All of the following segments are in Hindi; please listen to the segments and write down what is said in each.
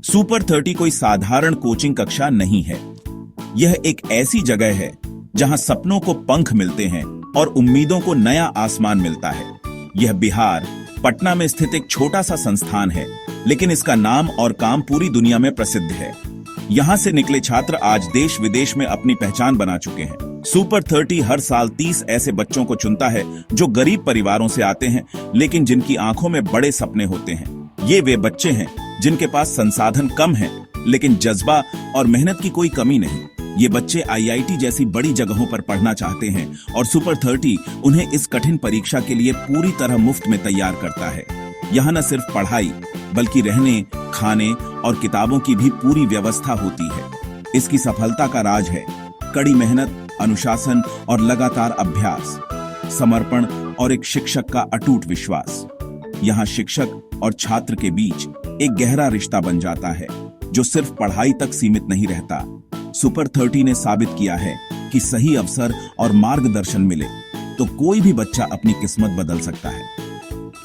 सुपर 30 कोई साधारण कोचिंग कक्षा नहीं है। यह एक ऐसी जगह है जहां सपनों को पंख मिलते हैं और उम्मीदों को नया आसमान मिलता है। यह बिहार पटना में स्थित एक छोटा सा संस्थान है, लेकिन इसका नाम और काम पूरी दुनिया में प्रसिद्ध है। यहां से निकले छात्र आज देश विदेश में अपनी पहचान बना चुके हैं। सुपर 30 हर साल 30 ऐसे बच्चों को चुनता है जो गरीब परिवारों से आते हैं, लेकिन जिनकी आंखों में बड़े सपने होते हैं। ये वे बच्चे हैं जिनके पास संसाधन कम है, लेकिन जज्बा और मेहनत की कोई कमी नहीं। ये बच्चे IIT जैसी बड़ी जगहों पर पढ़ना चाहते हैं और सुपर 30 उन्हें इस कठिन परीक्षा के लिए पूरी तरह मुफ्त में तैयार करता है। यहाँ न सिर्फ पढ़ाई, बल्कि रहने, खाने और किताबों की भी पूरी व्यवस्था होती है। इसकी सफलता का राज है कड़ी मेहनत, अनुशासन और लगातार अभ्यास, समर्पण और एक शिक्षक का अटूट विश्वास। यहाँ शिक्षक और छात्र के बीच एक गहरा रिश्ता बन जाता है जो सिर्फ पढ़ाई तक सीमित नहीं रहता। सुपर 30 ने साबित किया है कि सही अवसर और मार्गदर्शन मिले तो कोई भी बच्चा अपनी किस्मत बदल सकता है।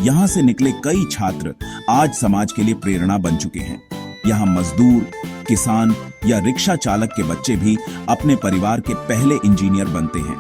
यहाँ से निकले कई छात्र आज समाज के लिए प्रेरणा बन चुके हैं। यहाँ मजदूर, किसान या रिक्शा चालक के बच्चे भी अपने परिवार के पहले इंजीनियर बनते हैं।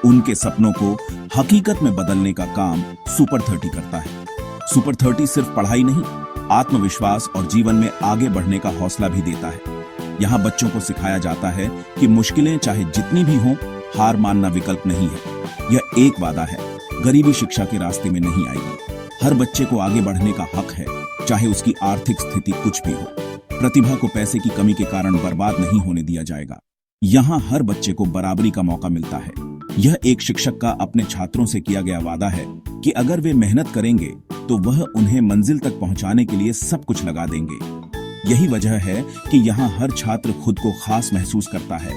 उनके सपनों को हकीकत में बदलने का काम सुपर 30 करता है। सुपर 30 सिर्फ पढ़ाई नहीं, आत्मविश्वास और जीवन में आगे बढ़ने का हौसला भी देता है। यहाँ बच्चों को सिखाया जाता है कि मुश्किलें चाहे जितनी भी हों, हार मानना विकल्प नहीं है। यह एक वादा है, गरीबी शिक्षा के रास्ते में नहीं आएगी। हर बच्चे को आगे बढ़ने का हक है, चाहे उसकी आर्थिक स्थिति कुछ भी हो। प्रतिभा को पैसे की कमी के कारण बर्बाद नहीं होने दिया जाएगा। यहाँ हर बच्चे को बराबरी का मौका मिलता है। यह एक शिक्षक का अपने छात्रों से किया गया वादा है कि अगर वे मेहनत करेंगे तो वह उन्हें मंजिल तक पहुंचाने के लिए सब कुछ लगा देंगे। यही वजह है कि यहाँ हर छात्र खुद को खास महसूस करता है।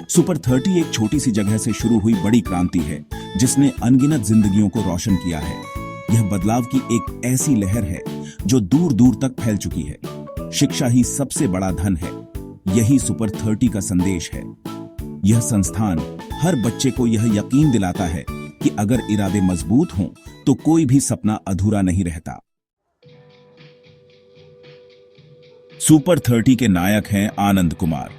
सुपर 30 एक छोटी सी जगह से शुरू हुई बड़ी क्रांति है जिसने अनगिनत जिंदगियों को रोशन किया है। यह बदलाव की एक ऐसी लहर है जो दूर दूर तक फैल चुकी है। शिक्षा ही सबसे बड़ा धन है, यही सुपर 30 का संदेश है। यह संस्थान हर बच्चे को यह यकीन दिलाता है कि अगर इरादे मजबूत हों तो कोई भी सपना अधूरा नहीं रहता। सुपर 30 के नायक हैं आनंद कुमार।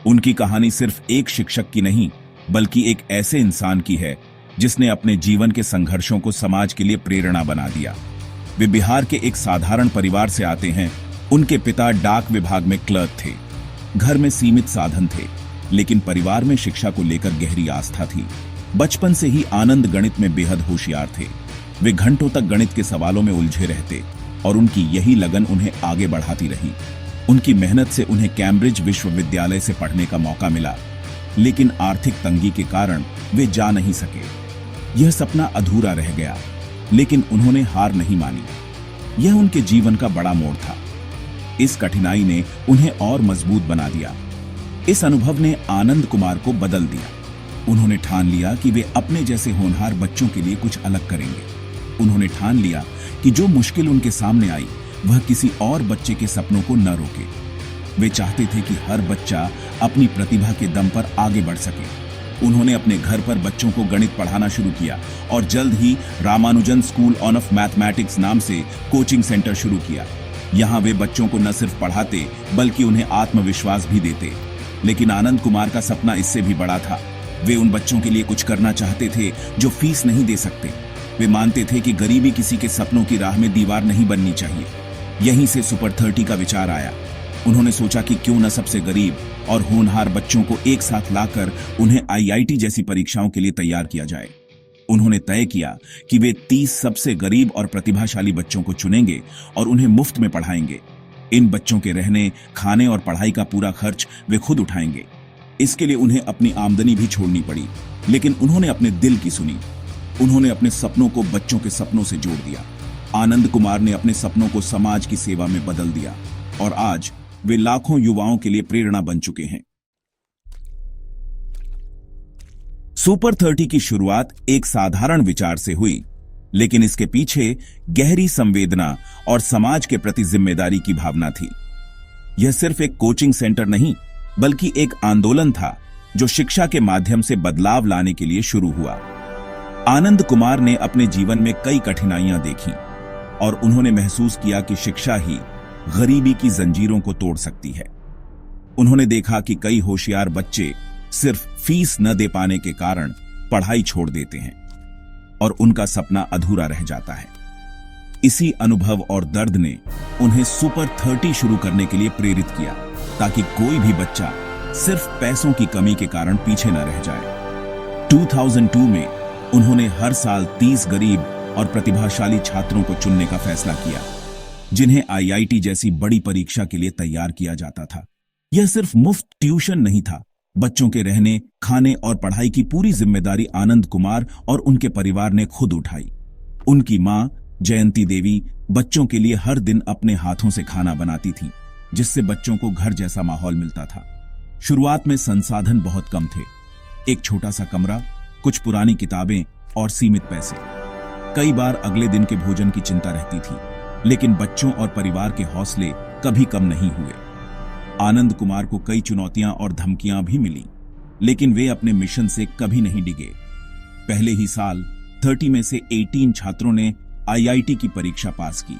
उनकी कहानी सिर्फ एक शिक्षक की नहीं, बल्कि एक ऐसे इंसान की है जिसने अपने जीवन के संघर्षों को समाज के लिए प्रेरणा बना दिया। वे बिहार के एक साधारण परिवार से आते हैं। उनके पिता डाक विभाग में क्लर्क थे। घर में सीमित साधन थे, लेकिन परिवार में शिक्षा को लेकर गहरी आस्था थी। बचपन से ही आनंद गणित में बेहद होशियार थे। वे घंटों तक गणित के सवालों में उलझे रहते और उनकी यही लगन उन्हें आगे बढ़ाती रही। उनकी मेहनत से उन्हें कैम्ब्रिज विश्वविद्यालय से पढ़ने का मौका मिला, लेकिन आर्थिक तंगी के कारण वे जा नहीं सके। यह सपना अधूरा रह गया, लेकिन उन्होंने हार नहीं मानी। यह उनके जीवन का बड़ा मोड़ था। इस कठिनाई ने उन्हें और मजबूत बना दिया। इस अनुभव ने आनंद कुमार को बदल दिया। उन्होंने ठान लिया कि वे अपने जैसे होनहार बच्चों के लिए कुछ अलग करेंगे। उन्होंने ठान लिया कि जो मुश्किल उनके सामने आई वह किसी और बच्चे के सपनों को न रोके। वे चाहते थे कि हर बच्चा अपनी प्रतिभा के दम पर आगे बढ़ सके। उन्होंने अपने घर पर बच्चों को गणित पढ़ाना शुरू किया और जल्द ही रामानुजन स्कूल ऑफ मैथमेटिक्स नाम से कोचिंग सेंटर शुरू किया। यहाँ वे बच्चों को न सिर्फ पढ़ाते बल्कि उन्हें आत्मविश्वास भी देते। लेकिन आनंद कुमार का सपना इससे भी बड़ा था। वे उन बच्चों के लिए कुछ करना चाहते थे जो फीस नहीं दे सकते। वे मानते थे कि गरीबी किसी के सपनों की राह में दीवार नहीं बननी चाहिए। यहीं से सुपर 30 का विचार आया। उन्होंने सोचा कि क्यों न सबसे गरीब और होनहार बच्चों को एक साथ लाकर उन्हें IIT जैसी परीक्षाओं के लिए तैयार किया जाए। उन्होंने तय किया कि वे 30 सबसे गरीब और प्रतिभाशाली बच्चों को चुनेंगे और उन्हें मुफ्त में पढ़ाएंगे। इन बच्चों के रहने, खाने और पढ़ाई का पूरा खर्च वे खुद उठाएंगे। इसके लिए उन्हें अपनी आमदनी भी छोड़नी पड़ी, लेकिन उन्होंने अपने दिल की सुनी। उन्होंने अपने सपनों को बच्चों के सपनों से जोड़ दिया। आनंद कुमार ने अपने सपनों को समाज की सेवा में बदल दिया और आज वे लाखों युवाओं के लिए प्रेरणा बन चुके हैं। सुपर 30 की शुरुआत एक साधारण विचार से हुई, लेकिन इसके पीछे गहरी संवेदना और समाज के प्रति जिम्मेदारी की भावना थी। यह सिर्फ एक कोचिंग सेंटर नहीं, बल्कि एक आंदोलन था जो शिक्षा के माध्यम से बदलाव लाने के लिए शुरू हुआ। आनंद कुमार ने अपने जीवन में कई कठिनाइयां देखी और उन्होंने महसूस किया कि शिक्षा ही गरीबी की जंजीरों को तोड़ सकती है। उन्होंने देखा कि कई होशियार बच्चे सिर्फ फीस न दे पाने के कारण पढ़ाई छोड़ देते हैं और उनका सपना अधूरा रह जाता है। इसी अनुभव और दर्द ने उन्हें सुपर 30 शुरू करने के लिए प्रेरित किया, ताकि कोई भी बच्चा सिर्फ पैसों की कमी के कारण पीछे न रह जाए। 2002 में उन्होंने हर साल 30 गरीब और प्रतिभाशाली छात्रों को चुनने का फैसला किया, जिन्हें आईआईटी जैसी बड़ी परीक्षा के लिए तैयार किया जाता था। यह सिर्फ मुफ्त ट्यूशन नहीं था, बच्चों के रहने, खाने और पढ़ाई की पूरी जिम्मेदारी आनंद कुमार और उनके परिवार ने खुद उठाई। उनकी मां जयंती देवी बच्चों के लिए हर दिन अपने हाथों से खाना बनाती थी, जिससे बच्चों को घर जैसा माहौल मिलता था। शुरुआत में संसाधन बहुत कम थे, एक छोटा सा कमरा, कुछ पुरानी किताबें और सीमित पैसे। कई बार अगले दिन के भोजन की चिंता रहती थी, लेकिन बच्चों और परिवार के हौसले कभी कम नहीं हुए। आनंद कुमार को कई चुनौतियां और धमकियां भी मिली, लेकिन वे अपने मिशन से कभी नहीं डिगे। पहले ही साल 30 में से 18 छात्रों ने आईआईटी की परीक्षा पास की।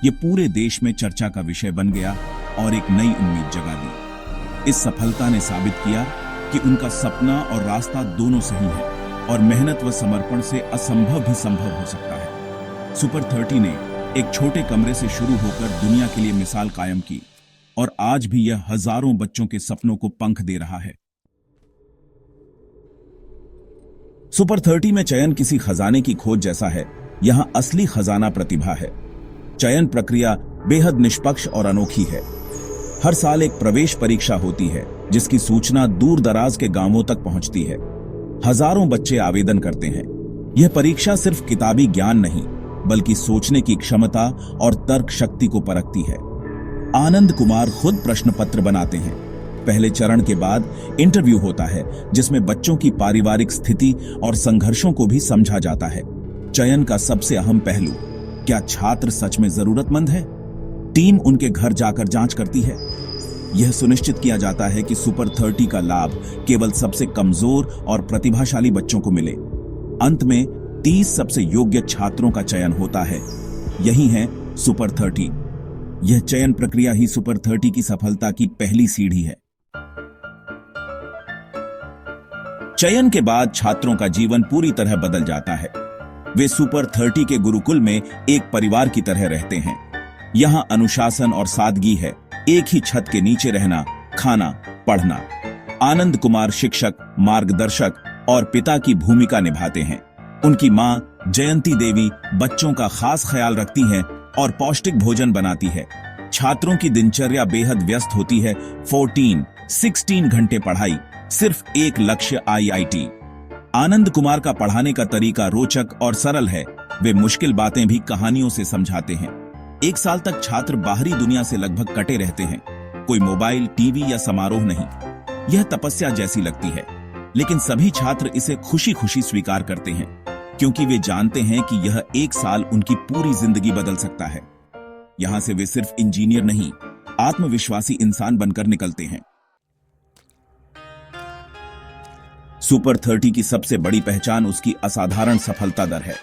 ये पूरे देश में चर्चा का विषय बन गया और एक नई उम्मीद जगा दी। इस सफलता ने साबित किया कि उनका सपना और रास्ता दोनों सही है और मेहनत व समर्पण से असंभव भी संभव हो सकता है। सुपर 30 ने एक छोटे कमरे से शुरू होकर दुनिया के लिए मिसाल कायम की और आज भी यह हजारों बच्चों के सपनों को पंख दे रहा है। सुपर 30 में चयन किसी खजाने की खोज जैसा है। यहां असली खजाना प्रतिभा है। चयन प्रक्रिया बेहद निष्पक्ष और अनोखी है। हर साल एक प्रवेश परीक्षा होती है, जिसकी सूचना दूर दराज के गांवों तक पहुंचती है। हजारों बच्चे आवेदन करते हैं। यह परीक्षा सिर्फ किताबी ज्ञान नहीं, बल्कि सोचने की क्षमता और तर्क शक्ति को परखती है। आनंद कुमार खुद प्रश्न पत्र बनाते हैं। पहले चरण के बाद इंटरव्यू होता है, जिसमें बच्चों की पारिवारिक स्थिति और संघर्षों को भी समझा जाता है। चयन का सबसे अहम पहलू, क्या छात्र सच में जरूरतमंद है? टीम उनके घर जाकर जांच करती है। यह सुनिश्चित किया जाता है कि सुपर 30 का लाभ केवल सबसे कमजोर और प्रतिभाशाली बच्चों को मिले। अंत में 30 सबसे योग्य छात्रों का चयन होता है। यही है सुपर 30। यह चयन प्रक्रिया ही सुपर 30 की सफलता की पहली सीढ़ी है। चयन के बाद छात्रों का जीवन पूरी तरह बदल जाता है। वे सुपर 30 के गुरुकुल में एक परिवार की तरह रहते हैं। यहां अनुशासन और सादगी है, एक ही छत के नीचे रहना, खाना, पढ़ना। आनंद कुमार शिक्षक, मार्गदर्शक और पिता की भूमिका निभाते हैं। उनकी मां जयंती देवी बच्चों का खास ख्याल रखती हैं और पौष्टिक भोजन बनाती है। छात्रों की दिनचर्या बेहद व्यस्त होती है। 16 घंटे पढ़ाई, सिर्फ एक लक्ष्य आईआईटी। आनंद कुमार का पढ़ाने का तरीका रोचक और सरल है। वे मुश्किल बातें भी कहानियों से समझाते हैं। एक साल तक छात्र बाहरी दुनिया से लगभग कटे रहते हैं। कोई मोबाइल, टीवी या समारोह नहीं। यह तपस्या जैसी लगती है, लेकिन सभी छात्र इसे खुशी खुशी स्वीकार करते हैं, क्योंकि वे जानते हैं कि यह एक साल उनकी पूरी जिंदगी बदल सकता है। यहां से वे सिर्फ इंजीनियर नहीं, आत्मविश्वासी इंसान बनकर निकलते हैं। सुपर 30 की सबसे बड़ी पहचान उसकी असाधारण सफलता दर है।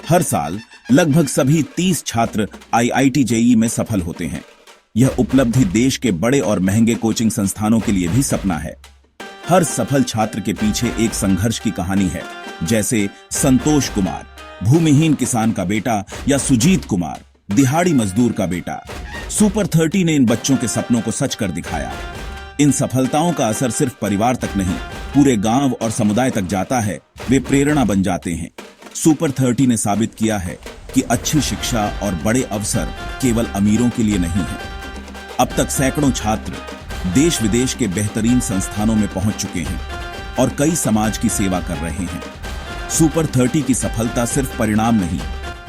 हर साल लगभग सभी 30 छात्र आईआईटी जेईई में सफल होते हैं। यह उपलब्धि देश के बड़े और महंगे कोचिंग संस्थानों के लिए भी सपना है। हर सफल छात्र के पीछे एक संघर्ष की कहानी है, जैसे संतोष कुमार, भूमिहीन किसान का बेटा, या सुजीत कुमार, दिहाड़ी मजदूर का बेटा। सुपर 30 ने इन बच्चों के सपनों को सच कर दिखाया। इन सफलताओं का असर सिर्फ परिवार तक नहीं, पूरे गांव और समुदाय तक जाता है। वे प्रेरणा बन जाते हैं। सुपर 30 ने साबित किया है कि अच्छी शिक्षा और बड़े अवसर केवल अमीरों के लिए नहीं है। अब तक सैकड़ों छात्र देश विदेश के बेहतरीन संस्थानों में पहुंच चुके हैं और कई समाज की सेवा कर रहे हैं। सुपर 30 की सफलता सिर्फ परिणाम नहीं,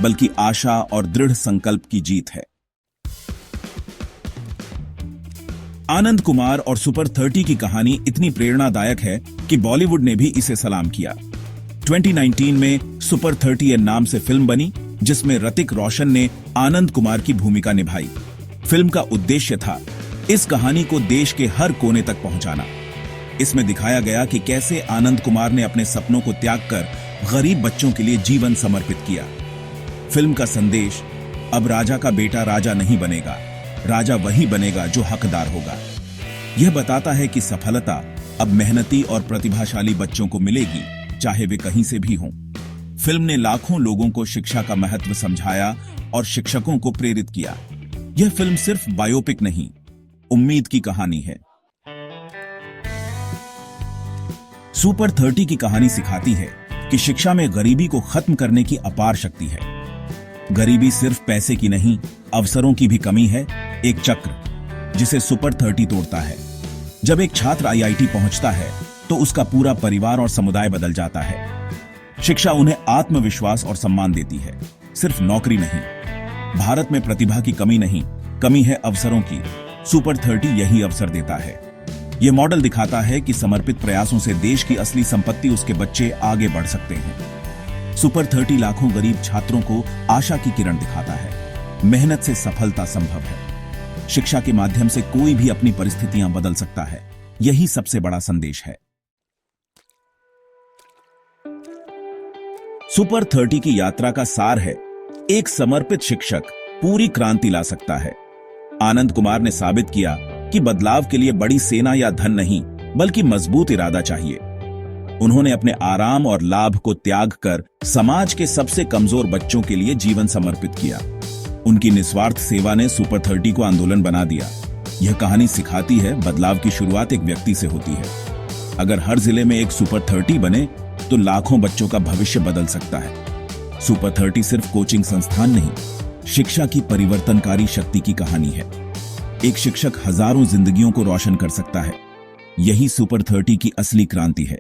बल्कि आशा और दृढ़ संकल्प की जीत है। आनंद कुमार और सुपर 30 की कहानी इतनी प्रेरणादायक है कि बॉलीवुड ने भी इसे सलाम किया। 2019 में सुपर 30 नाम से फिल्म बनी, जिसमें ऋतिक रोशन ने आनंद कुमार की भूमिका निभाई। फिल्म का उद्देश्य था इस कहानी को देश के हर कोने तक पहुंचाना। इसमें दिखाया गया कि कैसे आनंद कुमार ने अपने सपनों को त्याग कर गरीब बच्चों के लिए जीवन समर्पित किया। फिल्म का संदेश, अब राजा का बेटा राजा नहीं बनेगा, राजा वही बनेगा जो हकदार होगा। यह बताता है कि सफलता अब मेहनती और प्रतिभाशाली बच्चों को मिलेगी, चाहे वे कहीं से भी हों। फिल्म ने लाखों लोगों को शिक्षा का महत्व समझाया और शिक्षकों को प्रेरित किया। यह फिल्म सिर्फ बायोपिक नहीं, उम्मीद की कहानी है। सुपर 30 की कहानी सिखाती है कि शिक्षा में गरीबी को खत्म करने की अपार शक्ति है। गरीबी सिर्फ पैसे की नहीं, अवसरों की भी कमी है, एक चक्र जिसे सुपर 30 तोड़ता है। जब एक छात्र आईआईटी पहुंचता है तो उसका पूरा परिवार और समुदाय बदल जाता है। शिक्षा उन्हें आत्मविश्वास और सम्मान देती है, सिर्फ नौकरी नहीं। भारत में प्रतिभा की कमी नहीं, कमी है अवसरों की। सुपर 30 यही अवसर देता है। यह मॉडल दिखाता है कि समर्पित प्रयासों से देश की असली संपत्ति उसके बच्चे आगे बढ़ सकते हैं। सुपर 30 लाखों गरीब छात्रों को आशा की किरण दिखाता है। मेहनत से सफलता संभव है। शिक्षा के माध्यम से कोई भी अपनी परिस्थितियां बदल सकता है। यही सबसे बड़ा संदेश है। सुपर 30 की यात्रा का सार है, एक समर्पित शिक्षक पूरी क्रांति ला सकता है। आनंद कुमार ने साबित किया कि बदलाव के लिए बड़ी सेना या धन नहीं, बल्कि मजबूत इरादा चाहिए। उन्होंने अपने आराम और लाभ को त्याग कर समाज के सबसे कमजोर बच्चों के लिए जीवन समर्पित किया। उनकी निस्वार्थ सेवा ने सुपर 30 को आंदोलन बना दिया। यह कहानी सिखाती है, बदलाव की शुरुआत एक व्यक्ति से होती है। अगर हर जिले में एक सुपर 30 बने तो लाखों बच्चों का भविष्य बदल सकता है। सुपर 30 सिर्फ कोचिंग संस्थान नहीं, शिक्षा की परिवर्तनकारी शक्ति की कहानी है। एक शिक्षक हजारों जिंदगियों को रोशन कर सकता है। यही सुपर 30 की असली क्रांति है।